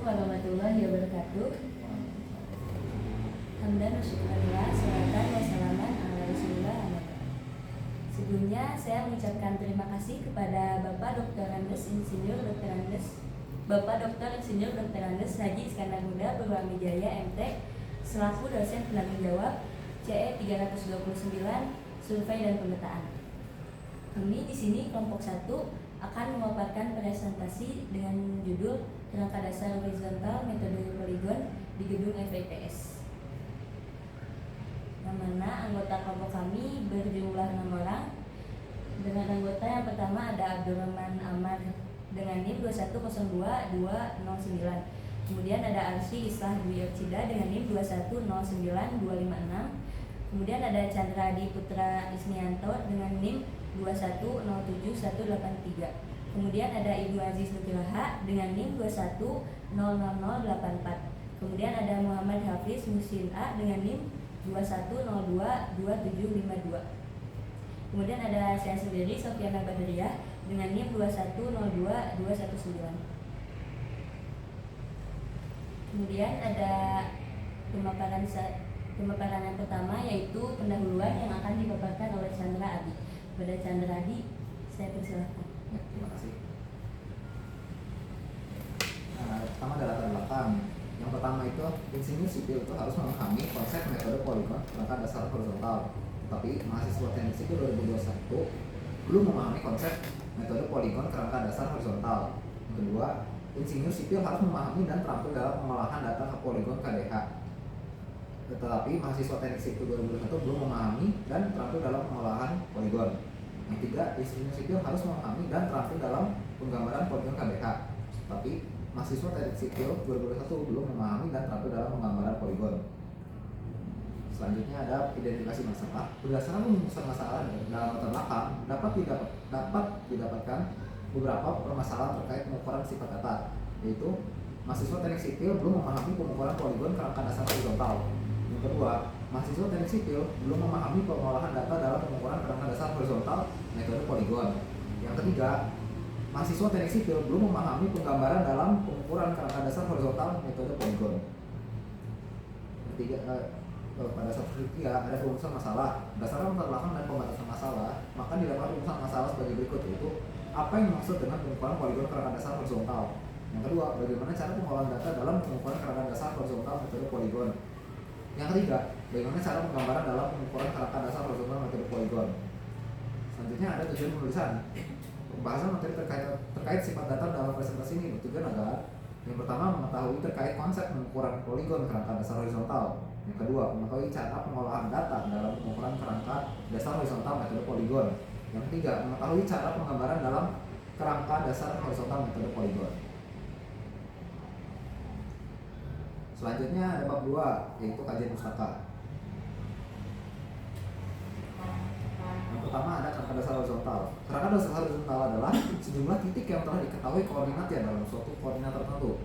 warahmatullahi wabarakatuh. Hamdan wa syukurillah, salatan wa salaman ala Rasulillah. Sebelumnya saya mengucapkan terima kasih kepada Bapak Dr. Andes Insinyur Dr. Andes Haji Iskandar Muda Purwamijaya MT selaku dosen penanggung jawab CE 329 Survei dan Pemetaan. Kami di sini kelompok 1 akan memaparkan presentasi dengan judul Kerangka Dasar Horizontal Metode Poligon di Gedung FITS. Yang mana anggota kelompok kami berjumlah 6 orang. Dengan anggota yang pertama ada Abdurrahman Amar dengan NIM 2102209. Kemudian ada Arsy Islah Dwi Oksida dengan NIM 2109256. Kemudian ada Chandra Adi Putra Isnianto dengan NIM 2107183. Kemudian ada Ibnu Aziz Nukilaha dengan NIM 2100084. Kemudian ada Muhammad Hafiz Musin A dengan NIM 210222752. Kemudian ada saya sendiri Sofiana Badriah dengan NIM 2102219. Kemudian ada pemaparan yang pertama yaitu pendahuluan yang akan dipaparkan oleh Chandra Adi. Pada Chandra Adi, saya persilahkan. Ya, terima kasih. Nah, pertama adalah latar belakang. Yang pertama itu insinyur sipil itu harus memahami konsep metode poligon kerangka dasar horizontal. Tapi mahasiswa teknik sipil 2021 belum memahami konsep metode poligon kerangka dasar horizontal. Yang kedua, insinyur sipil harus memahami dan terampil dalam pengolahan data poligon KDH. Tetapi mahasiswa teknik sipil 2021 belum memahami dan terampil dalam pengolahan poligon. Yang ketiga, insinyur sipil harus memahami dan terampil dalam penggambaran poligon KDH. Tapi mahasiswa teknik sipil 2021 belum memahami dan terampil dalam penggambaran poligon. Selanjutnya ada identifikasi masalah. Berdasarkan rumusan masalah dalam latar belakang dapat didapatkan beberapa permasalahan terkait pengukuran sifat data, yaitu mahasiswa teknik sipil belum memahami pengukuran poligon kerangka dasar horizontal. Yang kedua, mahasiswa teknik sipil belum memahami pengolahan data dalam pengukuran kerangka dasar horizontal metode poligon. Yang ketiga, mahasiswa teknik sipil belum memahami penggambaran dalam pengukuran kerangka dasar horizontal metode poligon. Pada saat ketiga ada perumusan masalah. Berdasarkan latar belakang dan pembatasan masalah, maka didapat rumusan masalah sebagai berikut, yaitu apa yang dimaksud dengan pengukuran poligon kerangka dasar horizontal. Yang kedua, bagaimana cara pengolahan data dalam pengukuran kerangka dasar horizontal metode poligon. Yang ketiga, bagaimana cara penggambaran dalam pengukuran kerangka dasar horizontal metode poligon. Selanjutnya ada tujuan penulisan. Pembahasan materi terkait sifat data dalam presentasi ini bertujuan agar yang pertama mengetahui terkait konsep pengukuran poligon kerangka dasar horizontal. Yang kedua, mengetahui cara pengolahan data dalam pengukuran kerangka dasar horizontal metode poligon. Yang ketiga, mengetahui cara penggambaran dalam kerangka dasar horizontal metode poligon. Selanjutnya ada bab 2, yaitu kajian pustaka. Yang pertama ada kerangka dasar horizontal. Kerangka dasar horizontal adalah sejumlah titik yang telah diketahui koordinatnya dalam suatu koordinat tertentu.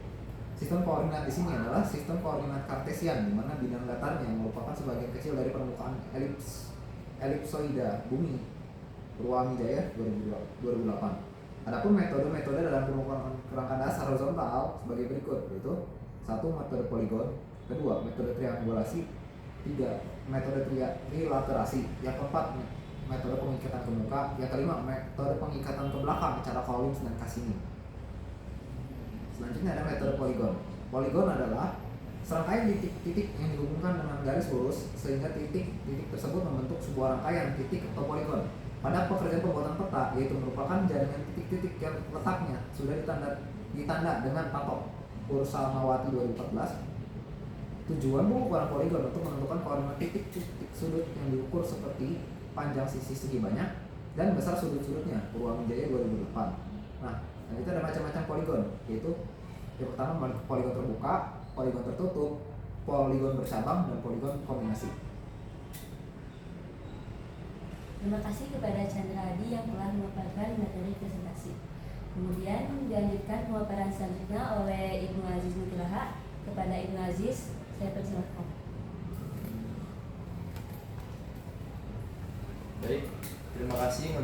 Sistem koordinat di sini adalah sistem koordinat kartesian, di mana bidang datarnya merupakan sebagian kecil dari permukaan elipsoida bumi. Purwamijaya 2008. Adapun metode-metode dalam pengukuran kerangka dasar horizontal sebagai berikut, yaitu 1. Metode poligon, 2. Metode triangulasi, 3. Metode trilaterasi, yang keempat metode pengikatan ke muka, yang kelima metode pengikatan ke belakang cara Collins dan Cassini. Selanjutnya ada metode poligon. Poligon adalah serangkaian titik-titik yang dihubungkan dengan garis lurus sehingga titik-titik tersebut membentuk sebuah rangkaian titik atau poligon. Pada pekerjaan pembuatan peta, yaitu merupakan jaringan titik-titik yang letaknya sudah ditanda dengan patok Kursamawati 2014. Tujuan pengukuran poligon untuk menentukan koordinat titik-titik sudut yang diukur seperti panjang sisi segi banyak dan besar sudut-sudutnya. Purwamijaya 2008. Nah, itu ada macam-macam poligon, yaitu yang pertama poligon terbuka, poligon tertutup, poligon bercabang, dan poligon kombinasi. Terima kasih kepada Chandra Adi yang telah memaparkan materi presentasi. Kemudian dilanjutkan pemaparan selanjutnya oleh Ibnu Aziz Nukilaha. Kepada Ibnu Aziz, saya persilakan. Baik, terima kasih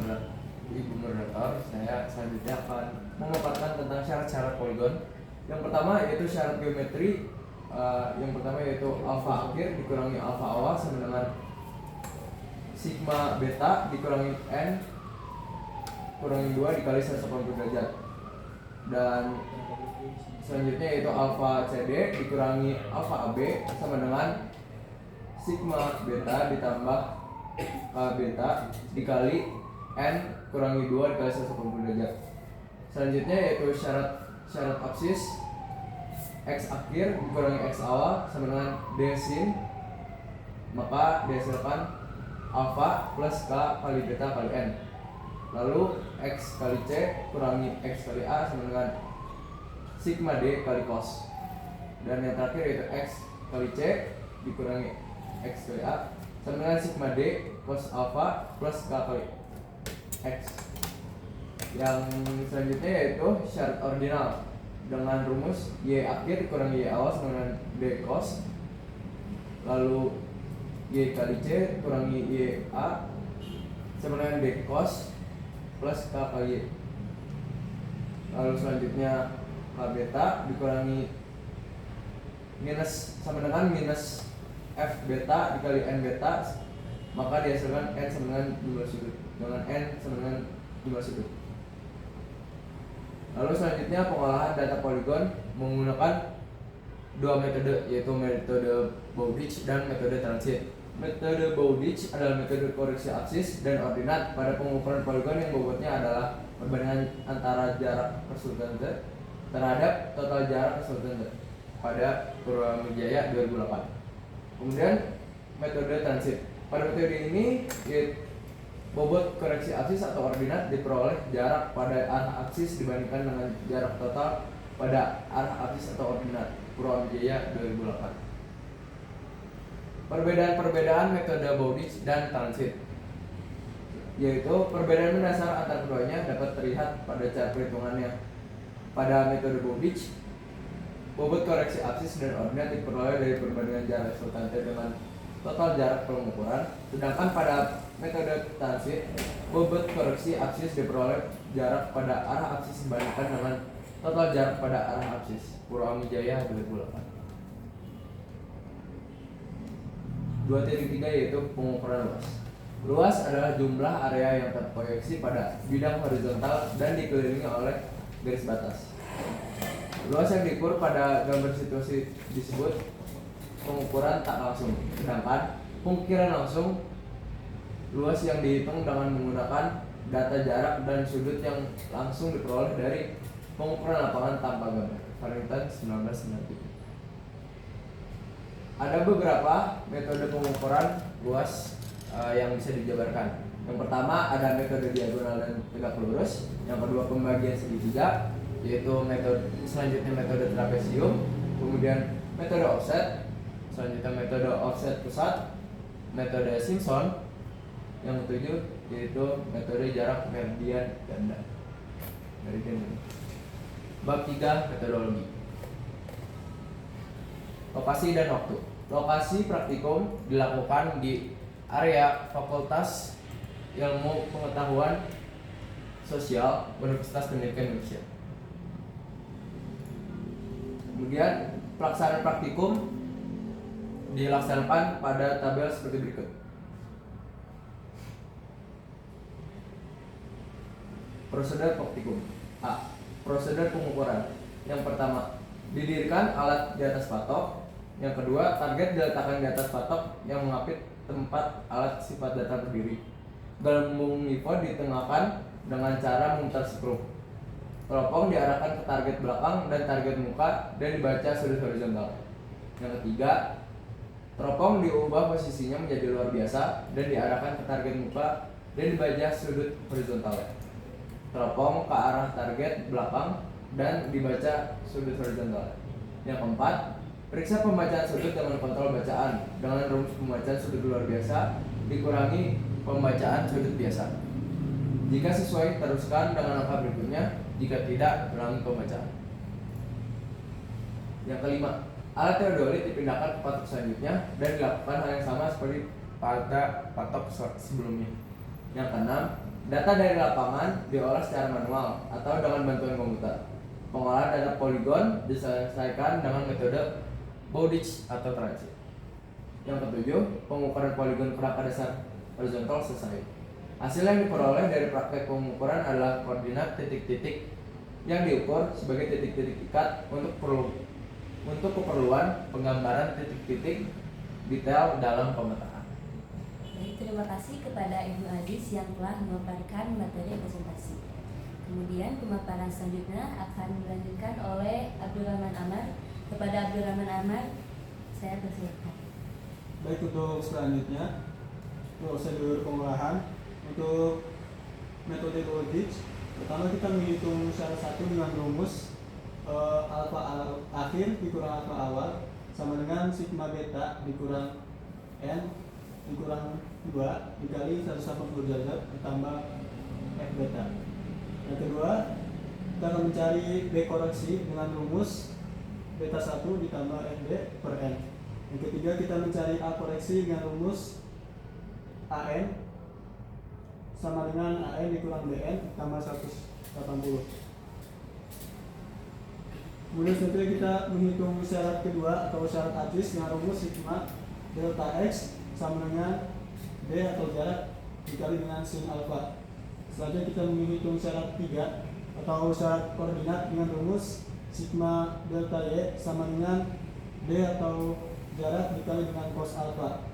Ibu Moderator. Saya selanjutnya akan memaparkan tentang syarat-syarat poligon Yang pertama yaitu syarat geometri. Yang pertama yaitu alfa akhir dikurangi alfa awal sama dengan sigma beta dikurangi n kurangi 2 dikali 180 derajat. Dan selanjutnya yaitu alfa CD dikurangi alfa AB sama dengan sigma beta ditambah beta dikali n kurangi 2 dikali 180 derajat. Selanjutnya yaitu syarat absis x akhir dikurangi x awal sama dengan d sin, maka dihasilkan alfa plus k kali beta kali n. Lalu x kali c kurangi x kali a sama dengan sigma d kali cos. Dan yang terakhir yaitu x kali c dikurangi x kali a sama dengan sigma d cos alpha plus k kali x. Yang selanjutnya yaitu syarat ordinal dengan rumus y akhir dikurangi y awal sama dengan d cos, lalu y kali c kurangi y a sama dengan d cos plus k kali y. Lalu selanjutnya k beta dikurangi minus sama dengan minus f beta dikali n beta, maka dihasilkan n sama dengan jumlah sudut dengan n sama dengan jumlah sudut. Lalu selanjutnya pengolahan data poligon menggunakan dua metode, yaitu metode Bowditch dan metode transit. Metode Bowditch adalah metode koreksi absis dan ordinat pada pengukuran poligon yang bobotnya adalah perbandingan antara jarak resultante terhadap total jarak resultante pada Purwamijaya 2008. Kemudian metode transit. Pada metode ini bobot koreksi absis atau ordinat diperoleh jarak pada arah absis dibandingkan dengan jarak total pada arah absis atau ordinat Purwamijaya 2008. Perbedaan-perbedaan metode Bowditch dan transit, yaitu perbedaan mendasar antara keduanya dapat terlihat pada cara perhitungannya. Pada metode Bowditch, bobot koreksi absis dan ordinat diperoleh dari perbandingan jarak resultante dengan total jarak pengukuran, sedangkan pada metode transit, bobot koreksi absis diperoleh jarak pada arah absis dibandingkan dengan total jarak pada arah absis Purwamijaya 2008. 2.3 yaitu pengukuran luas. Luas adalah jumlah area yang terproyeksi pada bidang horizontal dan dikelilingi oleh garis batas. Luas yang diukur pada gambar situasi disebut pengukuran tak langsung, sedangkan pengukuran langsung luas yang dihitung dengan menggunakan data jarak dan sudut yang langsung diperoleh dari pengukuran lapangan tanpa gambar. Farrington 1993. Ada beberapa metode pengukuran luas yang bisa dijabarkan. Yang pertama ada metode diagonal dan tegak lurus. Yang kedua pembagian segitiga, yaitu selanjutnya metode trapesium, kemudian metode offset, selanjutnya metode offset pusat, metode Simpson. Yang ketujuh yaitu metode jarak meridian ganda. Bab 3 metodologi. Lokasi dan waktu. Lokasi praktikum dilakukan di area Fakultas Ilmu Pengetahuan Sosial Universitas Pendidikan Indonesia. Kemudian pelaksanaan praktikum dilaksanakan pada tabel seperti berikut. Prosedur praktikum. A. Prosedur pengukuran. Yang pertama, didirikan alat di atas patok. Yang kedua, target diletakkan di atas patok yang mengapit tempat alat sifat data berdiri. Gelembung nipod ditengahkan dengan cara memutar skrup. Teropong diarahkan ke target belakang dan target muka dan dibaca sudut horizontal. Yang ketiga, teropong diubah posisinya menjadi luar biasa dan diarahkan ke target muka dan dibaca sudut horizontal. Teropong ke arah target belakang dan dibaca sudut horizontal. Yang keempat, periksa pembacaan sudut dengan kontrol bacaan dengan rumus pembacaan sudut luar biasa dikurangi pembacaan sudut biasa. Jika sesuai, teruskan dengan angka berikutnya. Jika tidak, ulangi pembacaan. Yang kelima, alat teodolit dipindahkan ke patok selanjutnya dan dilakukan hal yang sama seperti pada patok sebelumnya. Yang keenam, data dari lapangan diolah secara manual atau dengan bantuan komputer. Pengolahan data poligon diselesaikan dengan metode Bowditch atau transit. Yang ketujuh, pengukuran poligon kerangka dasar horizontal selesai. Hasil yang diperoleh dari praktek pengukuran adalah koordinat titik-titik yang diukur sebagai titik-titik ikat untuk keperluan penggambaran titik-titik detail dalam pemetaan. Baik, terima kasih kepada Ibu Aziz yang telah memaparkan materi presentasi. Kemudian pemaparan selanjutnya akan dilanjutkan oleh Abdurrahman Amar. Kepada Abdurrahman Amar, saya persilakan. Baik, untuk selanjutnya prosedur pengolahan untuk metode Bowditch. Pertama kita menghitung syarat 1 dengan rumus alfa akhir dikurang alfa awal sama dengan sigma beta dikurang n dikurang 2 dikali 180 derajat ditambah f beta. Yang kedua, kita akan mencari B koreksi dengan rumus beta 1 ditambah fb per n. Yang ketiga, kita mencari A koreksi dengan rumus AN sama dengan AN dikurang BN tambah 180. Kemudian selanjutnya kita menghitung syarat kedua atau syarat Aziz dengan rumus sigma delta X sama dengan D atau jarak dikali dengan sin alfa. Selanjutnya kita menghitung syarat 3 atau syarat koordinat dengan rumus sigma delta Y sama dengan D atau jarak dikali dengan cos alfa.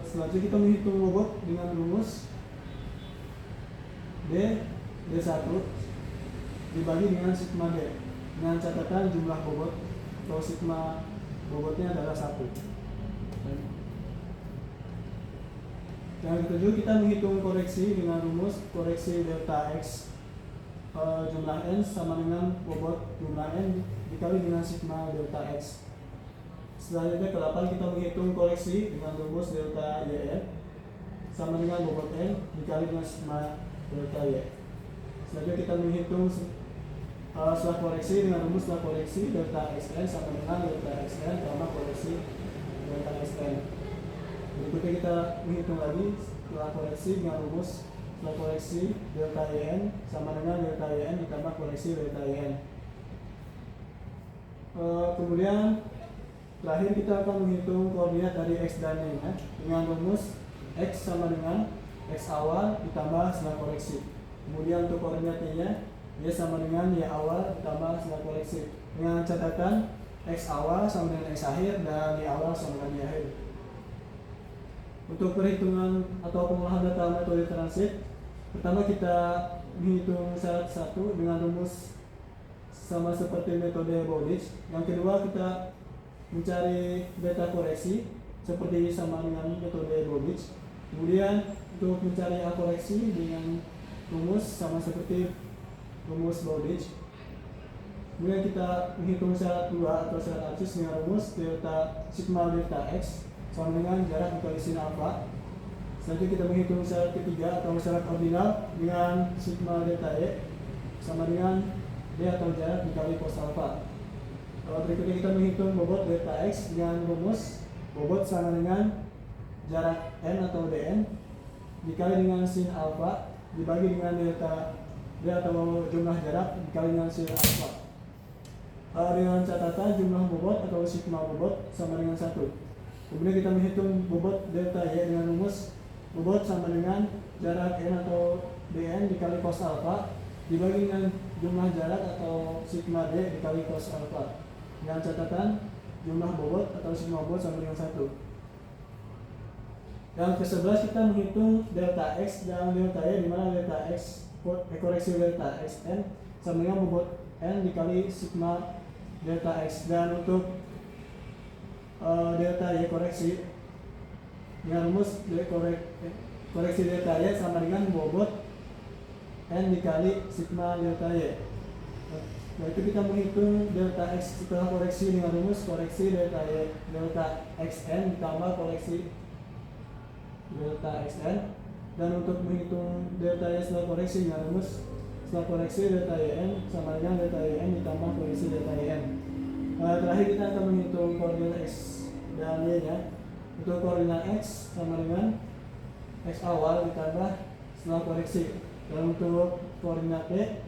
Selanjutnya kita menghitung bobot dengan rumus D1 dibagi dengan sigma D dengan catatan jumlah bobot atau sigma bobotnya adalah 1. Yang ketujuh, kita menghitung koreksi dengan rumus koreksi delta X jumlah N sama dengan bobot jumlah N dikali dengan sigma delta X. Selanjutnya ke-8 kita menghitung koreksi dengan rumus delta YN sama dengan bobot N dikali dengan sigma delta Y. Selanjutnya kita menghitung setelah koreksi dengan rumus setelah koreksi delta XN sama dengan delta XN tambah koreksi delta XN. Berikutnya kita menghitung lagi setelah koreksi dengan rumus setelah koreksi delta YN sama dengan delta YN ditambah koreksi delta YN. Kemudian terakhir kita akan menghitung koordinat dari X dan Y dengan rumus X sama dengan X awal ditambah setelah koreksi. Kemudian untuk koordinatnya Y sama dengan Y awal ditambah setelah koreksi dengan catatan X awal sama dengan X akhir dan Y awal sama dengan Y akhir. Untuk perhitungan atau pengolahan data metode transit, pertama kita menghitung syarat 1 dengan rumus sama seperti metode Bowditch. Yang kedua, kita mencari beta koreksi seperti sama dengan metode Bowditch. Kemudian untuk mencari A koreksi dengan rumus sama seperti rumus Bowditch. Kemudian kita menghitung syarat 2 atau syarat Aziz dengan rumus delta sigma delta X sama dengan jarak dikali sin alfa. Selanjutnya kita menghitung syarat ketiga atau syarat ordinal dengan sigma delta Y sama dengan D atau jarak dikali cos alfa. Berikutnya kita menghitung bobot delta X dengan rumus bobot sama dengan jarak N atau Dn dikali dengan sin alfa dibagi dengan delta D atau jumlah jarak dikali dengan sin alfa. Dengan catatan jumlah bobot atau sigma bobot sama dengan 1. Kemudian kita menghitung bobot delta Y dengan rumus bobot sama dengan jarak N atau Dn dikali cos alfa dibagi dengan jumlah jarak atau sigma D dikali cos alfa. Dengan catatan jumlah bobot atau sigma bobot sama dengan 1. Yang ke-11 kita menghitung delta X dan delta Y di mana delta X koreksi delta Xn sama dengan bobot N dikali sigma delta X. Dan untuk delta Y koreksi dengan rumus koreksi delta Y sama dengan bobot N dikali sigma delta Y. Nah, itu kita menghitung delta X setelah koreksi dengan rumus koreksi delta Y delta Xn ditambah koreksi delta Xn. Dan untuk menghitung delta Y setelah koreksi dengan rumus setelah koreksi delta Yn sama dengan delta Yn ditambah koreksi delta Yn. Terakhir kita akan menghitung koordinat X dan Y nya. Untuk koordinat X sama dengan X awal ditambah setelah koreksi. Dan untuk koordinat Y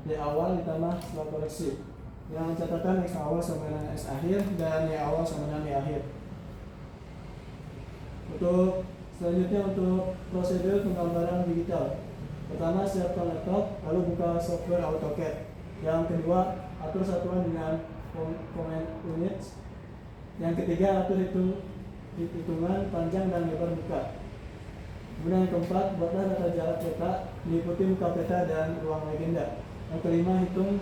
Y awal ditambah setelah koreksi. Yang catatan X awal sama dengan X akhir dan Y awal sama dengan Y akhir. Untuk selanjutnya untuk prosedur penggambaran digital. Pertama, siapkan laptop, lalu buka software AutoCAD. Yang kedua, atur satuan dengan command units. Yang ketiga, atur hitungan panjang dan lebar muka. Kemudian yang keempat, buatlah data jarak peta meliputi muka peta dan ruang legenda. Yang kelima, hitung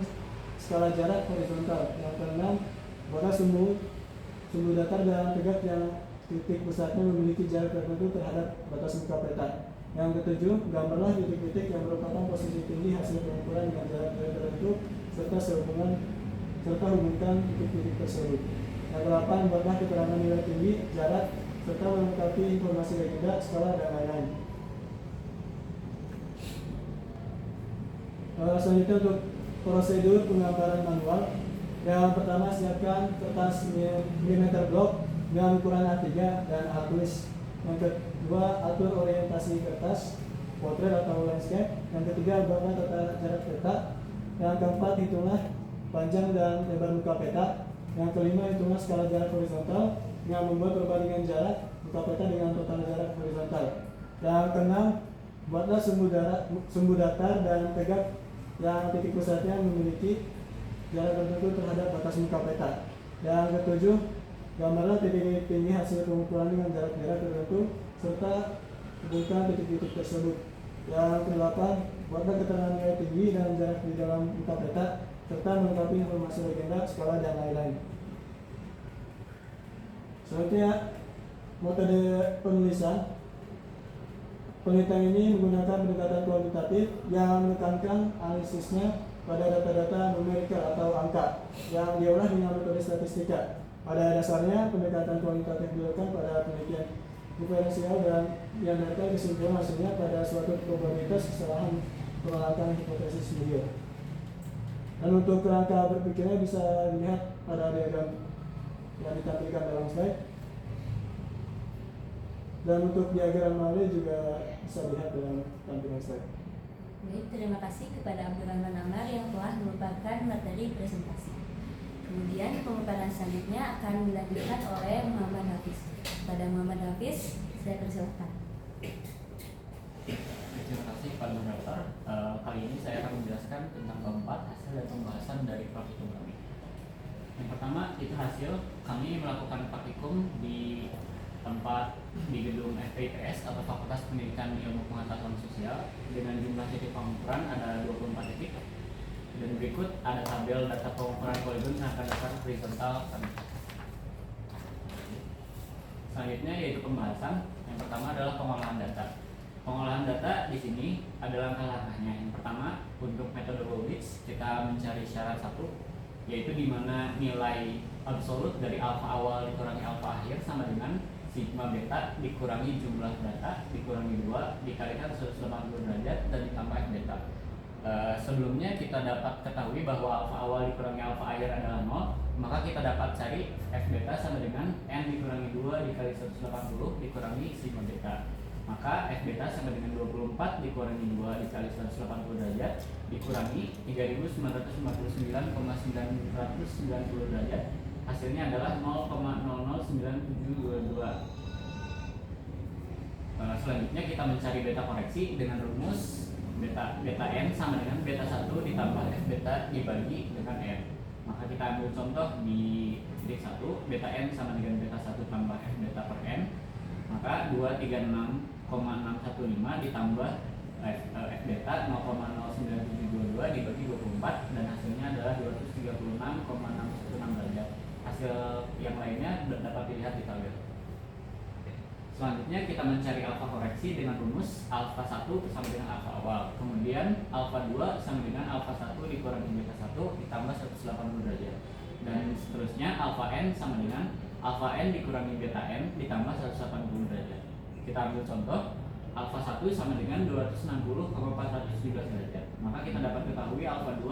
skala jarak horizontal. Yang keenam, buatlah sumbu datar dan tegak yang titik pusatnya memiliki jarak tertentu terhadap batas muka peta. Yang ketujuh, gambarlah titik-titik yang merupakan posisi tinggi hasil pengukuran dengan jarak tertentu serta hubungkan titik-titik tersebut. Yang kedelapan, buatlah keterangan nilai tinggi, jarak, serta melengkapi informasi legenda, skala, dan lain-lain. Selanjutnya untuk prosedur penggambaran manual. Yang pertama, siapkan kertas milimeter blok dengan ukuran A3 dan alat tulis. Yang kedua, atur orientasi kertas, potret atau landscape. Yang ketiga, buatlah tata jarak peta. Yang keempat, hitunglah panjang dan lebar muka peta. Yang kelima, hitunglah skala jarak horizontal dengan membuat perbandingan jarak muka peta dengan total jarak horizontal. Yang keenam, buatlah sumbu datar dan tegak yang titik pusatnya memiliki jarak tertentu terhadap batas muka peta. Yang ketujuh, gambarlah titik tinggi hasil pengukuran dengan jarak tertentu serta hubungkan titik-titik tersebut. Yang kedelapan, buatlah keterangan nilai tinggi dan jarak di dalam muka peta serta melengkapi informasi legenda, skala, dan lain-lain. Selanjutnya, metode penulisan. Penelitian ini menggunakan pendekatan kuantitatif yang menekankan analisisnya pada data-data numerikal atau angka yang diolah dengan metode statistika. Pada dasarnya, pendekatan kuantitatif dilakukan pada penelitian diferensial dan yang mendapatkan kesimpulan hasilnya pada suatu probabilitas kesalahan penolakan hipotesis beliau. Dan untuk kerangka berpikirnya bisa dilihat pada diagram yang ditampilkan dalam slide. Dan untuk diagram Malé juga bisa dilihat dalam tampilan slide. Baik, terima kasih kepada Abdurrahman Amar yang telah merupakan materi presentasi. Kemudian pemaparan selanjutnya akan dilanjutkan oleh Muhammad Hafiz. Pada Muhammad Hafiz, saya persilakan. Terima kasih Pak Moderator. Kali ini saya akan menjelaskan tentang keempat hasil dan pembahasan dari praktikum kami. Yang pertama itu hasil kami melakukan praktikum di tempat di gedung FPIPS atau Fakultas Pendidikan Ilmu Pengetahuan Sosial dengan jumlah titik pengukuran ada 24 titik. Dan berikut ada tabel data pengukuran poligon rangka dasar horizontal kami. Selanjutnya yaitu pembahasan. Yang pertama adalah pengolahan data. Pengolahan data di sini ada langkah-langkahnya. Yang pertama, untuk metode Wowitz kita mencari syarat satu, yaitu di mana nilai absolut dari alfa awal dikurangi alfa akhir sama dengan sigma beta dikurangi jumlah data dikurangi 2 dikalikan 180 derajat dan ditambah f beta. Sebelumnya kita dapat ketahui bahwa alfa awal dikurangi alfa akhir adalah 0, maka kita dapat cari f beta sama dengan n dikurangi 2 dikali 180 dikurangi sigma beta. Maka f beta sama dengan 24 dikurangi 2 dikali 180 derajat dikurangi 3959,990 derajat. Hasilnya adalah 0,009722. Selanjutnya kita mencari beta koreksi dengan rumus beta n sama dengan beta 1 ditambah f beta dibagi dengan n. Maka kita ambil contoh di titik 1, beta n sama dengan beta 1 tambah f beta per n. Maka 236,615 ditambah f beta 0,09722 dibagi 24 dan hasilnya adalah 236,616 derajat. Hasil yang lainnya dapat dilihat di tabel. Selanjutnya kita mencari alfa koreksi dengan rumus alfa 1 sama dengan alfa awal. Kemudian alfa 2 sama dengan alfa 1 dikurangi beta 1 ditambah 180 derajat. Dan seterusnya alfa n sama dengan alfa n dikurangi beta n ditambah 180 derajat. Kita ambil contoh, alfa 1 sama dengan 260,417 derajat. Maka kita dapat ketahui alfa 2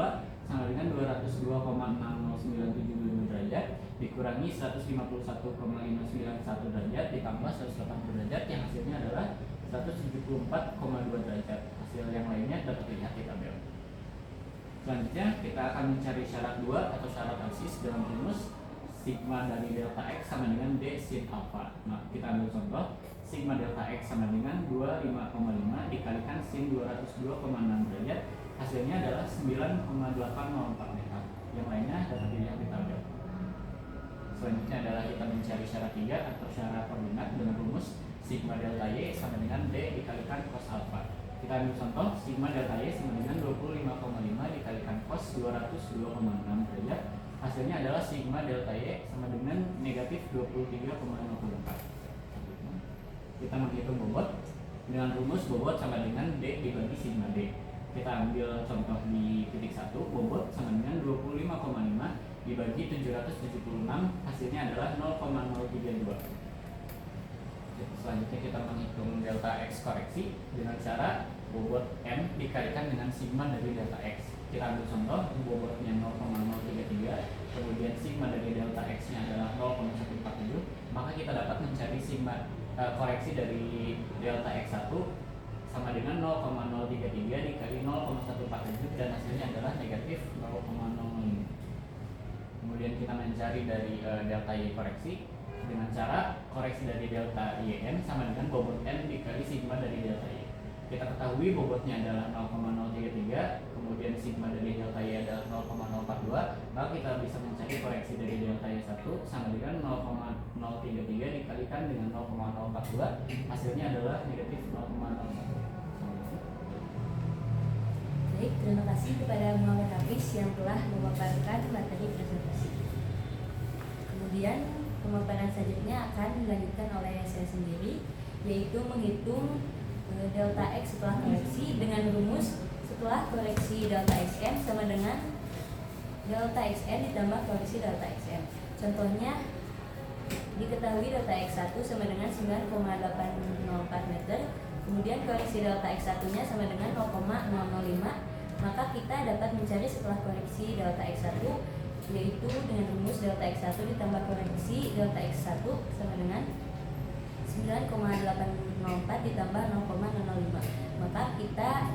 sama dengan 202,60972 derajat dikurangi 151,591 derajat ditambah 180 derajat yang hasilnya adalah 174,2 derajat. Hasil yang lainnya dapat dilihat di tabel. Selanjutnya kita akan mencari syarat 2 atau syarat analisis dengan rumus sigma dari delta X sama dengan D sin alpha. Nah, kita ambil contoh, sigma delta X sama dengan 25,5 dikalikan sin 202,6 derajat, hasilnya adalah 9,804 meter. Yang lainnya dapat dilihat di tabel. Selanjutnya adalah kita mencari syarat 3 atau syarat koordinat dengan rumus sigma delta Y sama dengan D dikalikan cos alpha. Kita ambil contoh, sigma delta Y sama dengan 25,5 dikalikan cos 202,6 derajat, hasilnya adalah sigma delta Y sama dengan negatif 23,04. Kita menghitung bobot dengan rumus bobot sama dengan D dibagi sigma D. Kita ambil contoh di titik 1, bobot sama dengan 25,5 dibagi 776, hasilnya adalah 0,032. Selanjutnya kita menghitung delta X koreksi dengan cara bobot M dikalikan dengan sigma dari delta X. Kita ambil contoh, bobotnya 0,033, kemudian sigma dari delta X nya adalah 0,147, maka kita dapat mencari sigma koreksi dari delta X1 sama dengan 0,033 dikali 0,147 dan hasilnya adalah negatif 0,05. Kemudian kita mencari dari delta Y koreksi dengan cara koreksi dari delta YN sama dengan bobot N dikali sigma dari delta Y. Kita ketahui bobotnya adalah 0,033, kemudian sigma dari delta Y adalah 0,042, maka kita bisa mencari koreksi dari delta Y1 sama dengan 0,033 dikalikan dengan 0,042, hasilnya adalah negatif 0,01. Baik, terima kasih kepada Muhammad Hafiz yang telah memaparkan materi presentasi. Kemudian pemaparan selanjutnya akan dilanjutkan oleh saya sendiri, yaitu menghitung delta X setelah koreksi dengan rumus setelah koreksi delta XM sama dengan delta XN ditambah koreksi delta XM. Contohnya, diketahui delta X1 sama dengan 9,804 meter, kemudian koreksi delta X1 nya sama dengan 0,005, maka kita dapat mencari setelah koreksi delta X1, yaitu dengan rumus delta X1 ditambah koreksi delta X1 sama dengan 9,804 ditambah 0,005, maka kita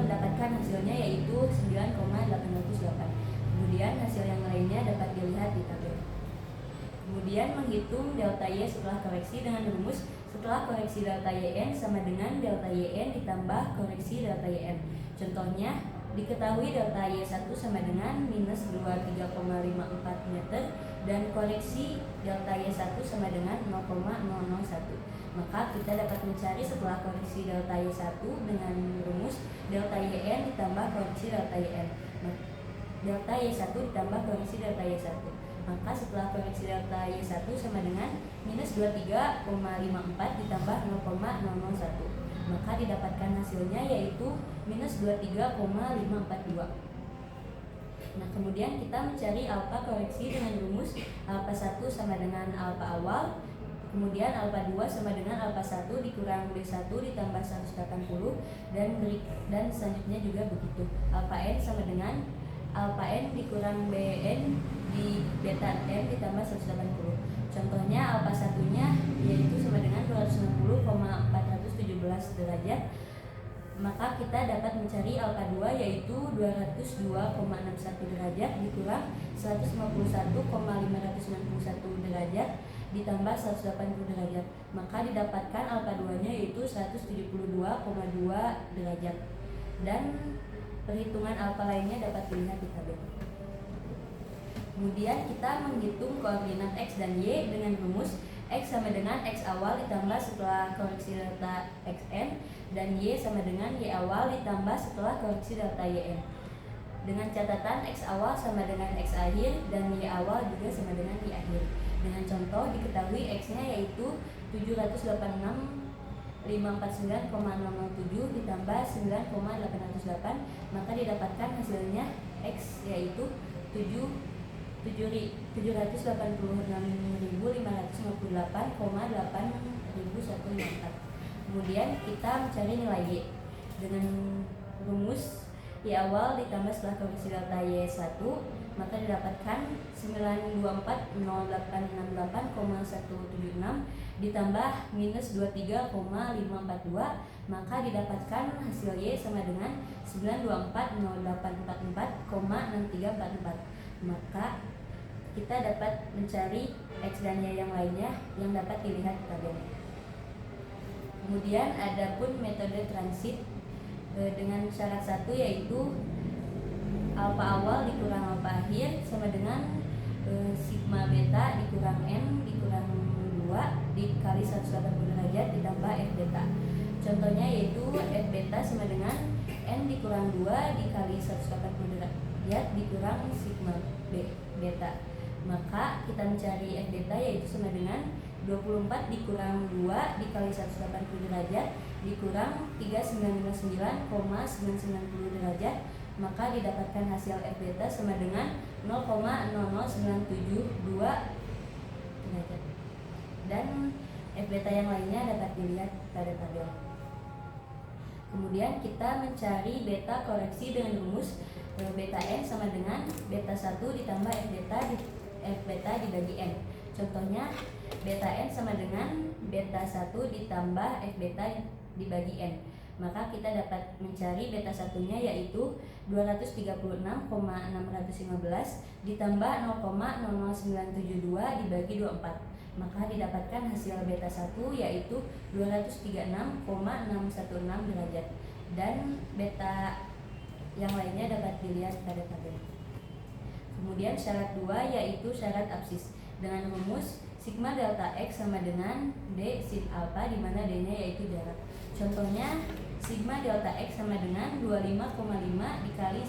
mendapatkan hasilnya yaitu 9,808. Kemudian hasil yang lainnya dapat dilihat di tabel. Kemudian menghitung delta Y setelah koreksi dengan rumus setelah koreksi delta YN sama dengan delta YN ditambah koreksi delta YN. Contohnya, diketahui delta Y1 sama dengan minus 23,54 meter dan koreksi delta Y1 sama dengan 0,001. Maka kita dapat mencari setelah koreksi delta Y1 dengan rumus delta YN ditambah koreksi delta YN. Delta Y1 ditambah koreksi delta Y1. Maka setelah koreksi delta Y1 sama dengan minus 23,54 ditambah 0,001, maka didapatkan hasilnya yaitu minus 23,542. Nah, kemudian kita mencari alfa koreksi dengan rumus alfa 1 sama dengan alfa awal, kemudian alfa 2 sama dengan alfa 1 dikurang B1 ditambah 180, dan selanjutnya juga begitu. Alfa N sama dengan alfa N dikurang Bn di beta N ditambah 180. Contohnya alfa 1-nya yaitu sama dengan 260,417 derajat. Maka kita dapat mencari alfa 2 yaitu 202,61 derajat dikurang 151,591 derajat ditambah 180 derajat. Maka didapatkan alfa 2-nya yaitu 172,2 derajat. Dan perhitungan alfa lainnya dapat dilihat di tabel. Kemudian kita menghitung koordinat X dan Y dengan rumus X sama dengan X awal ditambah setelah koreksi delta XN dan Y sama dengan Y awal ditambah setelah koreksi delta YN. Dengan catatan X awal sama dengan X akhir dan Y awal juga sama dengan Y akhir. Dengan contoh, diketahui X-nya yaitu 786,549,007 ditambah 9,808, maka didapatkan hasilnya X yaitu 786.558,8.154. Kemudian kita mencari nilai Y dengan rumus Y awal ditambah setelah koreksi delta Y1, maka didapatkan 9240868,176 ditambah minus 23,542, maka didapatkan hasil Y sama dengan 9240844,6344. Maka kita dapat mencari X dan Y yang lainnya yang dapat dilihat tabel. Kemudian ada pun metode transit dengan syarat satu, yaitu alfa awal dikurang alfa akhir sama dengan sigma beta dikurang n dikurang 2 dikali 180 derajat ditambah f beta. Contohnya yaitu f beta sama dengan n dikurang 2 dikali 180 derajat dikurang sigma beta. Maka kita mencari f beta yaitu sama dengan 24 dikurang 2 dikali 180 derajat dikurang 3959,990 derajat, maka didapatkan hasil f beta sama dengan 0,00972 derajat. Dan f beta yang lainnya dapat dilihat pada tabel. Kemudian kita mencari beta koreksi dengan rumus beta n sama dengan beta 1 ditambah f beta dibagi n. Contohnya beta n sama dengan beta 1 ditambah f beta dibagi n. Maka kita dapat mencari beta satunya yaitu 236,615 ditambah 0,00972 dibagi 24. Maka didapatkan hasil beta 1 yaitu 236,616 derajat. Dan beta yang lainnya dapat dilihat pada tabel. Kemudian syarat 2 yaitu syarat absis dengan rumus sigma delta X sama dengan D sin alpha, di mana D-nya yaitu jarak. Contohnya sigma delta X sama dengan 25,5 dikali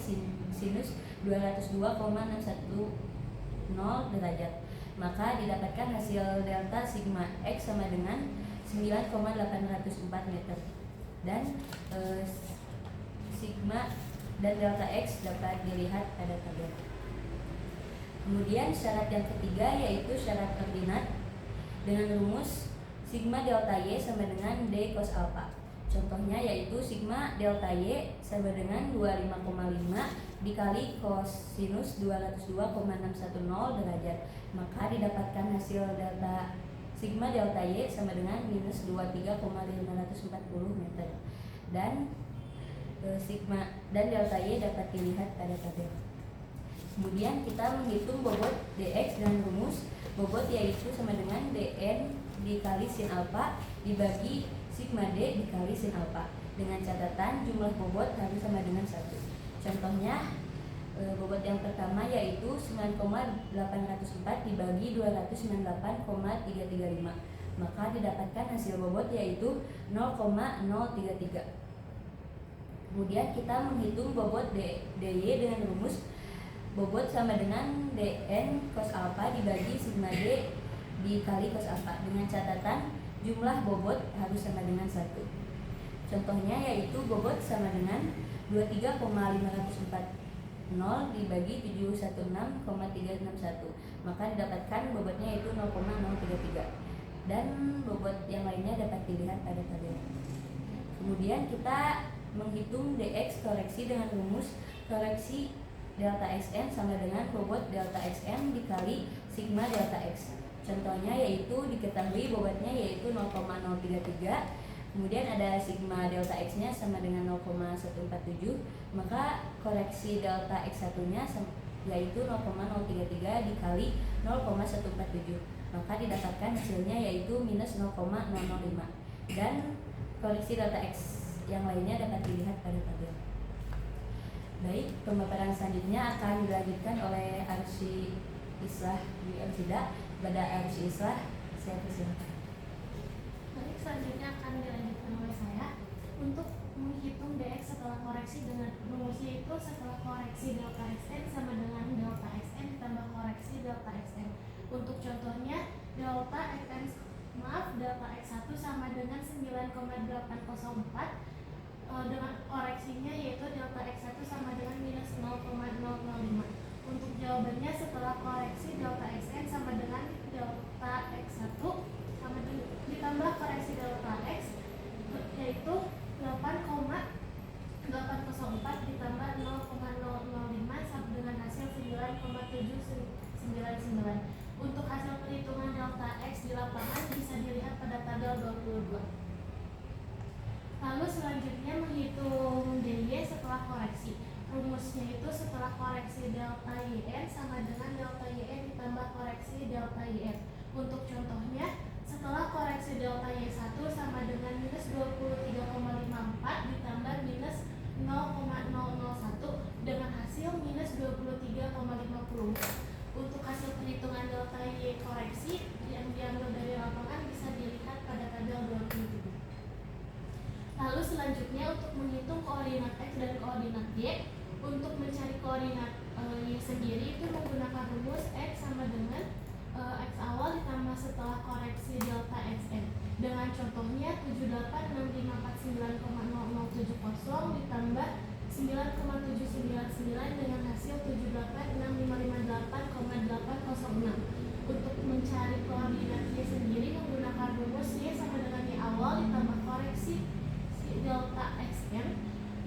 sinus 202,610 derajat. Maka didapatkan hasil delta sigma X sama dengan 9,804 meter. Dan sigma dan delta X dapat dilihat pada tabel. Kemudian syarat yang ketiga yaitu syarat koordinat dengan rumus sigma delta Y sama dengan D cos alpha. Contohnya yaitu sigma delta Y sama dengan 25,5 dikali cosinus 202,610 derajat. Maka didapatkan hasil delta sigma delta Y sama dengan minus 23,540 meter. Dan sigma dan delta Y dapat dilihat pada tabel. Kemudian kita menghitung bobot dx dengan rumus bobot yaitu sama dengan dn dikali sin alpha dibagi sigma d dikali sin alpha, dengan catatan jumlah bobot harus sama dengan 1. Contohnya bobot yang pertama yaitu 9,804 dibagi 298,335, maka didapatkan hasil bobot yaitu 0,033. Kemudian kita menghitung bobot dy dengan rumus bobot sama dengan dn cos alpha dibagi sigma d dikali cos alpha, dengan catatan jumlah bobot harus sama dengan 1. Contohnya yaitu bobot sama dengan 23,540 dibagi 716,361, maka didapatkan bobotnya yaitu 0,033. Dan bobot yang lainnya dapat dilihat pada tabel. Kemudian kita menghitung dx koreksi dengan rumus koreksi delta xn sama dengan bobot delta xn dikali sigma delta x. Contohnya yaitu diketahui bobotnya yaitu 0,033, kemudian ada sigma delta x nya sama dengan 0,147, maka koreksi delta x satunya yaitu 0,033 dikali 0,147, maka didapatkan hasilnya yaitu minus 0,005. Dan koreksi delta x yang lainnya dapat dilihat pada tabel. Baik, pemaparan selanjutnya akan dilanjutkan oleh Arsy Islah di Arsida. Pada Arsy Islah, saya persilakan. Baik, selanjutnya akan dilanjutkan oleh saya untuk menghitung dx setelah koreksi dengan rumusnya itu setelah koreksi delta xn sama dengan delta xn ditambah koreksi delta xn. Untuk contohnya delta x1 sama dengan 9,804 dengan koreksinya yaitu delta x1 sama dengan minus 0,005. Untuk jawabannya setelah koreksi delta xn sama dengan delta x1 sama dengan ditambah koreksi delta x yaitu 8,804 ditambah 0,005 Untuk hasil perhitungan delta X di lapangan bisa dilihat pada tabel 22. Lalu selanjutnya menghitung DY setelah koreksi. Rumusnya itu setelah koreksi delta YN sama dengan delta YN ditambah koreksi delta YN. Untuk contohnya, setelah koreksi delta Y1 sama dengan minus 23,54 ditambah minus 0,001 dengan hasil minus 23,50. Untuk hasil perhitungan delta Y koreksi yang diambil dari lapangan bisa dilihat pada tabel 27. Lalu selanjutnya untuk menghitung koordinat X dan koordinat Y, untuk mencari koordinat Y sendiri itu menggunakan rumus X sama dengan X awal ditambah setelah koreksi delta XN. Dengan contohnya 786549,0070 ditambah 9,799 dengan hasil 786558,806. Untuk mencari koordinat Y sendiri menggunakan rumus Y sama dengan Y awal ditambah koreksi delta XN,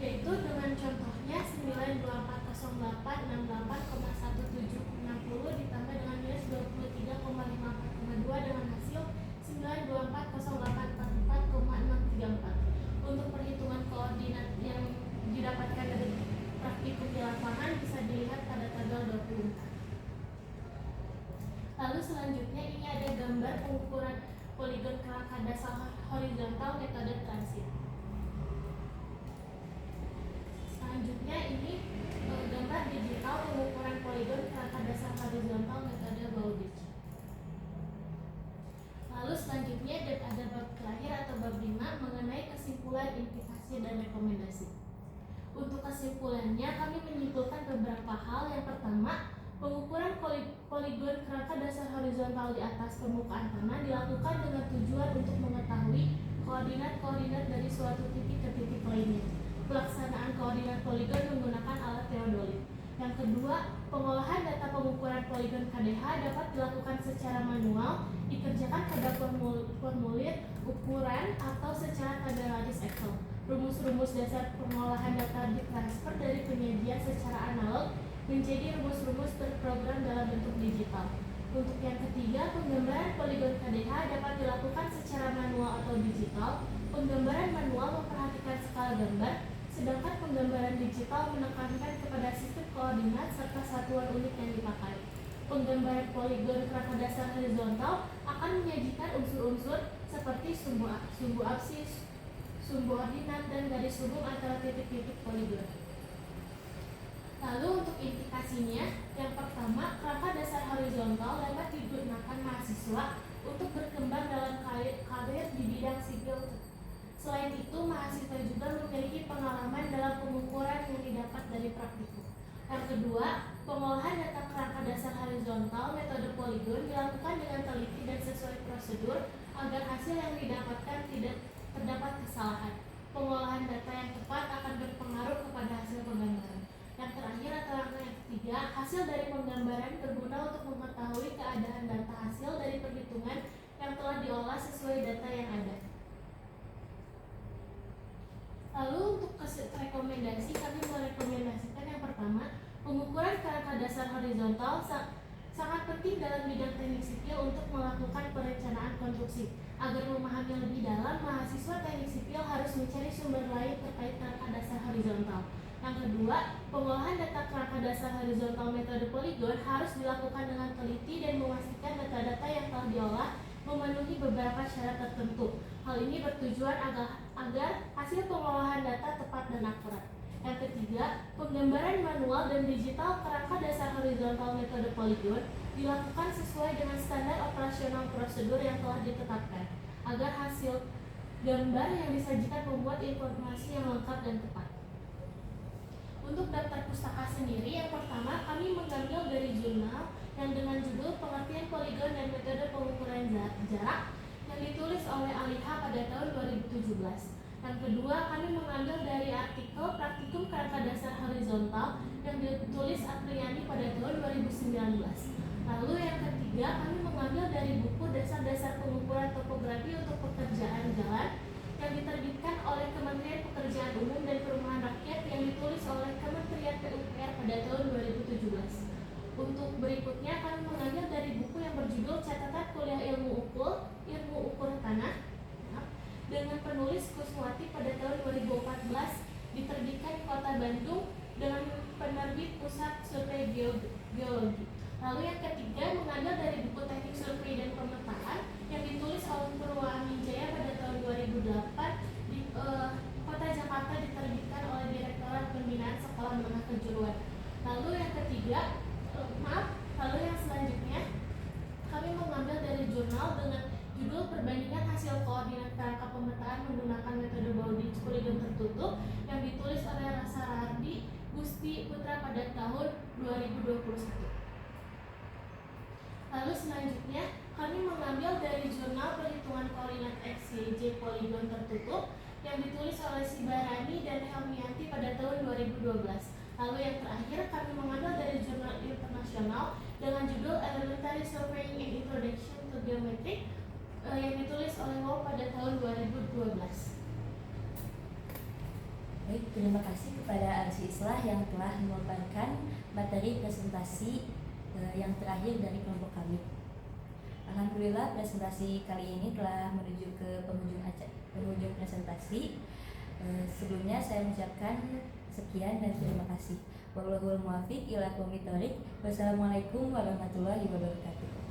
yaitu dengan contohnya 9240868,1760 ditambah dengan minus 23,54,2 dengan hasil 9240844,634. Untuk perhitungan koordinat yang didapatkan dari praktikum di lapangan bisa dilihat pada tabel 24. Lalu selanjutnya ini ada gambar pengukuran poligon kerangka dasar horizontal metode transit. Selanjutnya ini gambar digital pengukuran poligon kerangka dasar horizontal metode Bowditch. Lalu selanjutnya ada bab terakhir atau bab 5 mengenai kesimpulan, implikasi, dan rekomendasi. Untuk kesimpulannya kami menyimpulkan beberapa hal. Yang pertama, pengukuran poligon kerangka dasar horizontal di atas permukaan tanah dilakukan dengan tujuan untuk mengetahui koordinat-koordinat dari suatu titik ke titik lainnya. Pelaksanaan koordinat poligon menggunakan alat teodolit. Yang kedua, pengolahan data pengukuran poligon KDH dapat dilakukan secara manual, dikerjakan pada formulir ukuran atau secara tabularis Excel. Rumus-rumus dasar pengolahan data ditransfer dari penyedia secara analog menjadi rumus-rumus terprogram dalam bentuk digital. Untuk yang ketiga, penggambaran poligon KDH dapat dilakukan secara manual atau digital. Penggambaran manual memperhatikan skala gambar, sedangkan penggambaran digital menekankan kepada sistem koordinat serta satuan unit yang dipakai. Penggambaran poligon kerangka dasar horizontal akan menyajikan unsur-unsur seperti sumbu absis, sumbu ordinat, dan garis hubung antara titik-titik poligon. Lalu untuk implikasinya, yang pertama, kerangka dasar horizontal dapat digunakan mahasiswa untuk berkembang dalam karir di bidang sipil. Selain itu, mahasiswa juga memiliki pengalaman dalam pengukuran yang didapat dari praktikum. Yang kedua, pengolahan data kerangka dasar horizontal metode poligon dilakukan dengan teliti dan sesuai prosedur agar hasil yang didapatkan tidak terdapat kesalahan. Pengolahan data yang tepat akan berpengaruh kepada hasil penggambaran. Yang terakhir atau langkah yang ketiga, hasil dari penggambaran berguna untuk mengetahui keadaan data hasil dari perhitungan yang telah diolah sesuai data yang ada. Lalu untuk rekomendasi, kami merekomendasikan yang pertama, pengukuran kerangka dasar horizontal sangat penting dalam bidang teknik sipil untuk melakukan perencanaan konstruksi. Agar memahami lebih dalam, mahasiswa teknik sipil harus mencari sumber lain terkait kerangka dasar horizontal. Yang kedua, pengolahan data kerangka dasar horizontal metode poligon harus dilakukan dengan teliti dan memastikan data-data yang telah diolah memenuhi beberapa syarat tertentu. Hal ini bertujuan agar hasil pengolahan data tepat dan akurat. Yang ketiga, penggambaran manual dan digital kerangka dasar horizontal metode poligon dilakukan sesuai dengan standar operasional prosedur yang telah ditetapkan, agar hasil gambar yang disajikan membuat informasi yang lengkap dan tepat. Untuk daftar pustaka sendiri, yang pertama kami mengambil dari jurnal yang dengan judul Pengertian Poligon dan Metode Pengukuran Jarak yang ditulis oleh Aliha pada tahun 2017. Yang kedua, kami mengambil dari artikel Praktikum Kerangka Dasar Horizontal yang ditulis Apriani pada tahun 2019. Lalu yang ketiga, kami mengambil dari buku Dasar-Dasar Pengukuran Topografi untuk Pekerjaan Jalan yang diterbitkan oleh Kementerian Pekerjaan Umum dan Perumahan Rakyat yang ditulis oleh Kementerian PUPR pada tahun 2017. Untuk berikutnya kami mengambil dari buku yang berjudul Catatan Kuliah Ilmu Ukur Tanah dengan penulis Kuswati pada tahun 2014, diterbitkan di Kota Bandung dengan penerbit Pusat Survei Geologi. Lalu yang ketiga mengambil dari buku Teknik Survei dan Pemetaan yang ditulis oleh Purwaminjaya pada tahun 2008 di Kota Jakarta, diterbitkan oleh Direktorat Pembinaan Sekolah Menengah Kejuruan. Lalu yang selanjutnya kami mengambil dari jurnal dengan judul Perbandingan Hasil Koordinat Kerangka Pemetaan Menggunakan Metode Bowditch Polygon Tertutup yang ditulis oleh Rasa Rardi Gusti Putra pada tahun 2021. Lalu selanjutnya kami mengambil dari jurnal Perhitungan Koordinat XYZ Polygon Tertutup yang ditulis oleh Sibarani dan Helmianti pada tahun 2012. Lalu yang terakhir kami mengambil dari jurnal internasional dengan judul Elementary Surveying and Introduction to Geometry yang ditulis oleh Wow pada tahun 2012. Baik, terima kasih kepada Arsi Islah yang telah memaparkan materi presentasi yang terakhir dari kelompok kami. Alhamdulillah presentasi kali ini telah menuju ke penghujung presentasi. Sebelumnya saya mengucapkan sekian dan terima kasih. Wallahul muwaffiq ila aqwamit thoriq. Wassalamualaikum warahmatullahi wabarakatuh.